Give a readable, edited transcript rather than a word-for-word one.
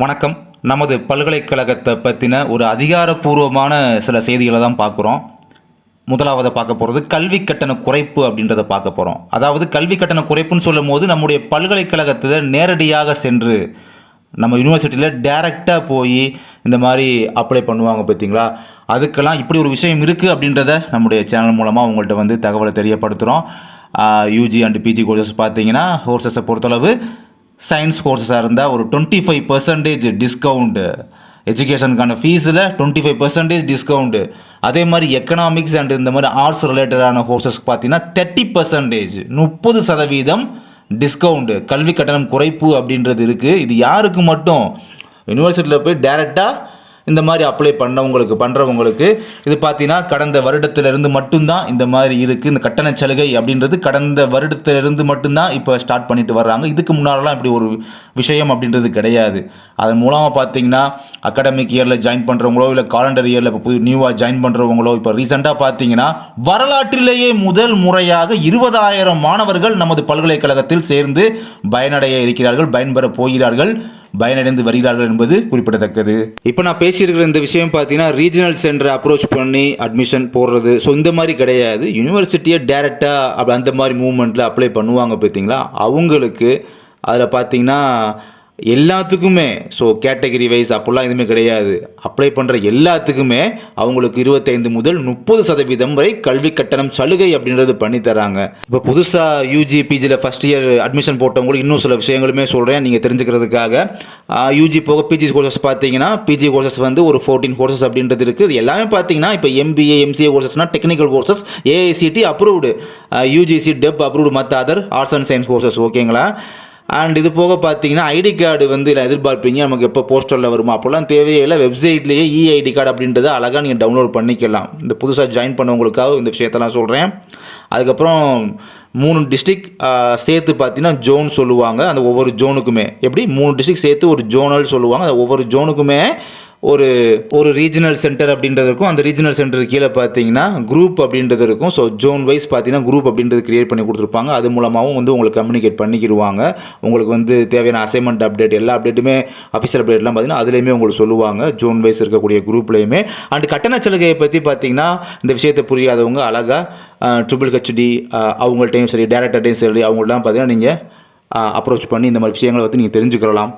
வணக்கம். நமது பல்கலைக்கழகத்தை பற்றின ஒரு அதிகாரப்பூர்வமான சில செய்திகளை தான் பார்க்குறோம். முதலாவதாக பார்க்க போகிறது கல்வி கட்டண குறைப்பு அப்படின்றத பார்க்க போகிறோம். அதாவது கல்வி கட்டண குறைப்புன்னு சொல்லும் போது நம்முடைய பல்கலைக்கழகத்தில் நேரடியாக சென்று நம்ம யூனிவர்சிட்டியில் டைரெக்டாக போய் இந்த மாதிரி அப்ளை பண்ணுவாங்க பார்த்தீங்களா, அதுக்கெல்லாம் இப்படி ஒரு விஷயம் இருக்குது அப்படின்றத நம்முடைய சேனல் மூலமாக உங்கள்கிட்ட தகவலை தெரியப்படுத்துகிறோம். யூஜி அண்ட் பிஜி கோர்சஸ் பார்த்தீங்கன்னா கோர்சஸை பொறுத்தளவு சயின்ஸ் கோர்ஸஸாக இருந்தால் ஒரு 25% டிஸ்கவுண்ட்டு, எஜுகேஷனுக்கான ஃபீஸில் 25% டிஸ்கவுண்ட்டு. அதே மாதிரி எக்கனாமிக்ஸ் அண்ட் இந்த மாதிரி ஆர்ட்ஸ் ரிலேட்டடான கோர்சஸ்க்கு பார்த்தீங்கன்னா 30%, 30% டிஸ்கவுண்ட்டு, கல்வி கட்டணம் குறைப்பு அப்படின்றது இருக்குது. இது யாருக்கு மட்டும்? யூனிவர்சிட்டியில் போய் டைரெக்டாக இந்த மாதிரி அப்ளை பண்ணுறவங்களுக்கு இது பார்த்தீங்கன்னா கடந்த வருடத்திலிருந்து மட்டும்தான் இந்த மாதிரி இருக்குது. இந்த கட்டண சலுகை அப்படின்றது கடந்த வருடத்திலிருந்து மட்டும்தான் இப்போ ஸ்டார்ட் பண்ணிட்டு வர்றாங்க. இதுக்கு முன்னாலலாம் இப்படி ஒரு விஷயம் அப்படின்றது கிடையாது. அதன் மூலமாக பார்த்தீங்கன்னா அகாடமிக் இயரில் ஜாயின் பண்ணுறவங்களோ இல்லை காலண்டர் இயரில் இப்போ நியூவாக ஜாயின் பண்ணுறவங்களோ இப்போ ரீசெண்டாக பார்த்தீங்கன்னா வரலாற்றிலேயே முதல் முறையாக 20,000 மாணவர்கள் நமது பல்கலைக்கழகத்தில் சேர்ந்து பயனடைய இருக்கிறார்கள், பயன்பெற போகிறார்கள், பயனடைந்து வருகிறார்கள் என்பது குறிப்பிடத்தக்கது. இப்போ நான் பேசியிருக்கிற இந்த விஷயம் பார்த்தீங்கன்னா ரீஜனல் சென்டரை அப்ரோச் பண்ணி அட்மிஷன் போடுறது, ஸோ இந்த மாதிரி கிடையாது. யூனிவர்சிட்டியை டேரெக்டாக அந்த மாதிரி மூவ்மெண்ட்டில் அப்ளை பண்ணுவாங்க பார்த்தீங்களா, அவங்களுக்கு அதில் பார்த்தீங்கன்னா எல்லாத்துக்குமே, ஸோ கேட்டகரி வைஸ் அப்படிலாம் எதுவுமே கிடையாது. அப்ளை பண்ணுற எல்லாத்துக்குமே அவங்களுக்கு 25 முதல் 30% வரை கல்வி கட்டணம் சலுகை அப்படின்றது பண்ணித்தராங்க. இப்போ புதுசாக யூஜி பிஜியில் ஃபஸ்ட் இயர் அட்மிஷன் போட்டவங்களுக்கு இன்னும் சில விஷயங்களுமே சொல்கிறேன் நீங்கள் தெரிஞ்சுக்கிறதுக்காக. யூஜி போக பிஜி கோர்சஸ் பார்த்தீங்கன்னா பிஜி கோர்சஸ் ஒரு 14 கோர்சஸ் அப்படின்றது இருக்குது. இது எல்லாமே பார்த்தீங்கன்னா இப்போ எம்பிஏ எம்சிஏ கோர்சஸ்னால் technical courses, AICTE approved, UGC DEB approved, மற்ற other arts and science courses. ஓகேங்களா? அண்ட் இது போக பார்த்தீங்கன்னா ஐடி கார்டு எதிர்பார்ப்பீங்க நமக்கு எப்போ போஸ்டரில் வருமா, அப்போல்லாம் தேவையே இல்லை. வெப்சைட்லேயே இஐடி கார்டு அப்படின்றத அழகாக நீங்கள் டவுன்லோட் பண்ணிக்கலாம். இந்த புதுசாக ஜாயின் பண்ணவங்களுக்காக இந்த விஷயத்தெல்லாம் சொல்கிறேன். அதுக்கப்புறம் 3 டிஸ்ட்ரிக்ட் சேர்த்து பார்த்தீங்கன்னா ஜோன் சொல்லுவாங்க. அந்த ஒவ்வொரு ஜோனுக்குமே எப்படி 3 டிஸ்ட்ரிக்ட் சேர்த்து ஒரு ஜோனல் சொல்லுவாங்க. அந்த ஒவ்வொரு ஜோனுக்குமே ஒரு ரீஜனல் சென்டர் அப்படின்றது இருக்கும். அந்த ரீஜனல் சென்டர் கீழே பார்த்தீங்கன்னா குரூப் அப்படின்றது இருக்கும். ஸோ ஜோன் வைஸ் பார்த்தீங்கன்னா குரூப் அப்படின்றது கிரியேட் பண்ணி கொடுத்துருப்பாங்க. அது மூலமாகவும் உங்களுக்கு கம்யூனிகேட் பண்ணிக்கிடுவாங்க. உங்களுக்கு தேவையான அசைன்மெண்ட் அப்டேட் எல்லா அப்டேட்டுமே அஃபிஷியல் அப்டேட்லாம் பார்த்தீங்கன்னா அதுலேயுமே உங்களுக்கு சொல்லுவாங்க, ஜோன் வைஸ் இருக்கக்கூடிய குரூப்லேயுமே. அண்ட் கட்டண சலுகையை பற்றி பார்த்தீங்கன்னா இந்த விஷயத்தை புரியாதவங்க அழகாக ட்ரிபிள் ஹெச்டி அவங்கள்ட்டையும் சரி டேரக்டர்டையும் சரி அவங்கள்ட்டையும் பார்த்தீங்கன்னா நீங்கள் அப்ரோச் பண்ணி இந்த மாதிரி விஷயங்களை நீங்கள் தெரிஞ்சுக்கலாம்.